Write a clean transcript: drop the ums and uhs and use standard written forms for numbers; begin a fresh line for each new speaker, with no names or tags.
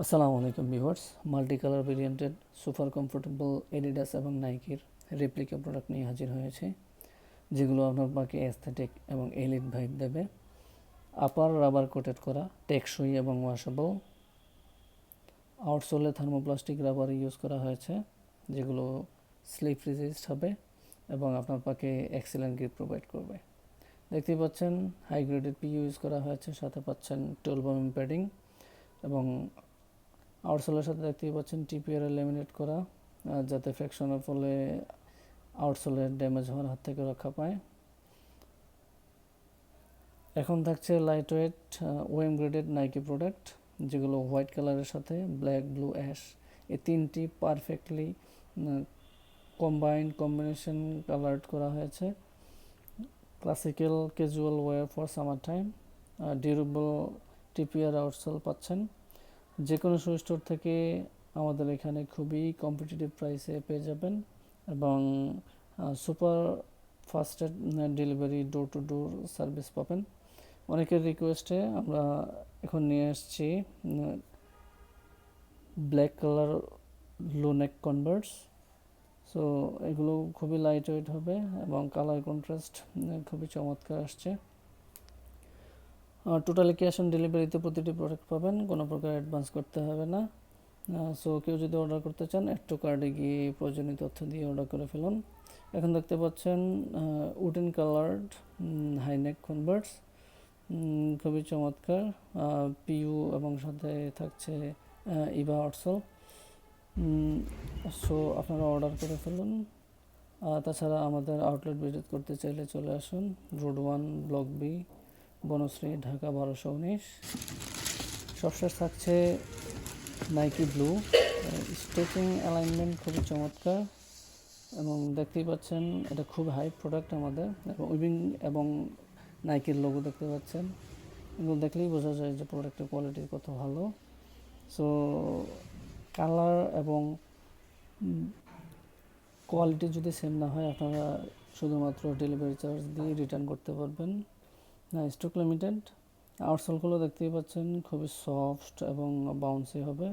আসসালামু আলাইকুম viewers, multi colour varianted super comfortable Adidas এবং নাইকির রেপ্লিকা প্রোডাক্ট নিয়ে হাজির হয়েছে, যেগুলো আপনার পাকে অ্যাস্থেটিক এবং এলিট ভাইব দেবে। আপার রাবার কোটেড করা, টেকসই এবং ওয়াশেবল। আউটসোলে থার্মোপ্লাস্টিক রাবার ইউজ করা হয়েছে, যেগুলো স্লিপ রেজিস্ট হবে এবং আপনার পাকে এক্সেলেন্ট গ্রিপ প্রোভাইড করবে। দেখতেই পাচ্ছেন হাই গ্রেডেড পিইউ ইউজ করা হয়েছে, সাথে পাচ্ছেন 12 mm প্যাডিং এবং আউটসোলের সাথে দেখতেই পাচ্ছেন টিপিআর ল্যামিনেট করা, যাতে ফ্র্যাকশনের ফলে আউটসোলের ড্যামেজ হওয়ার হাত থেকে রক্ষা পায়। এখন থাকছে light weight OM graded Nike product, যেগুলো হোয়াইট কালারের সাথে ব্ল্যাক, ব্লু, অ্যাশ এই তিনটি পারফেক্টলি কম্বিনেশন কালার করা হয়েছে। Classical casual wear for summer time, durable TPR outsole পাচ্ছেন। যে কোনো শু স্টোর থেকে আমাদের এখানে খুবই কম্পিটিটিভ প্রাইসে পেয়ে যাবেন এবং super ফাস্টেড delivery, door to door service পাবেন। অনেকের রিকোয়েস্টে আমরা এখন নিয়ে আসছি ব্ল্যাক কালার লো নেক কনভার্টস। সো এগুলো খুবই লাইট ওয়েট হবে এবং কালার কন্ট্রাস্ট খুবই চমৎকার আসছে। টোটালি ক্যাশ অন ডেলিভারিতে প্রতিটি প্রোডাক্ট পাবেন, কোনো প্রকার অ্যাডভান্স করতে হবে না। সো কেউ যদি অর্ডার করতে চান অ্যাড টু কার্ডে গিয়ে প্রয়োজনীয় তথ্য দিয়ে অর্ডার করে ফেলুন। এখন দেখতে পাচ্ছেন উডেন কালার্ড হাইনেক কনভার্টস, খুবই চমৎকার পিইউ এবং সাথে থাকছে ইভা আউটসোল। সো আপনারা অর্ডার করে ফেলুন। তাছাড়া আমাদের আউটলেট ভিজিট করতে চাইলে চলে আসুন, road 1, block B, Banasree, Dhaka 1219। সবশেষ থাকছে নাইকি ব্লু, স্ট্রেচিং অ্যালাইনমেন্ট খুবই চমৎকার এবং দেখতেই পাচ্ছেন এটা খুব হাই প্রোডাক্ট আমাদের, এবং উইভিং এবং নাইকির লোগো দেখতে পাচ্ছেন। এগুলো দেখলেই বোঝা যায় যে প্রোডাক্টের কোয়ালিটি কত ভালো। সো কালার এবং কোয়ালিটি যদি সেম না হয়, আপনারা শুধুমাত্র ডেলিভারি চার্জ দিয়ে রিটার্ন করতে পারবেন। না, স্টক লিমিটেড। আউটসোলগুলো দেখতেই পাচ্ছেন খুবই সফট এবং বাউন্সি হবে।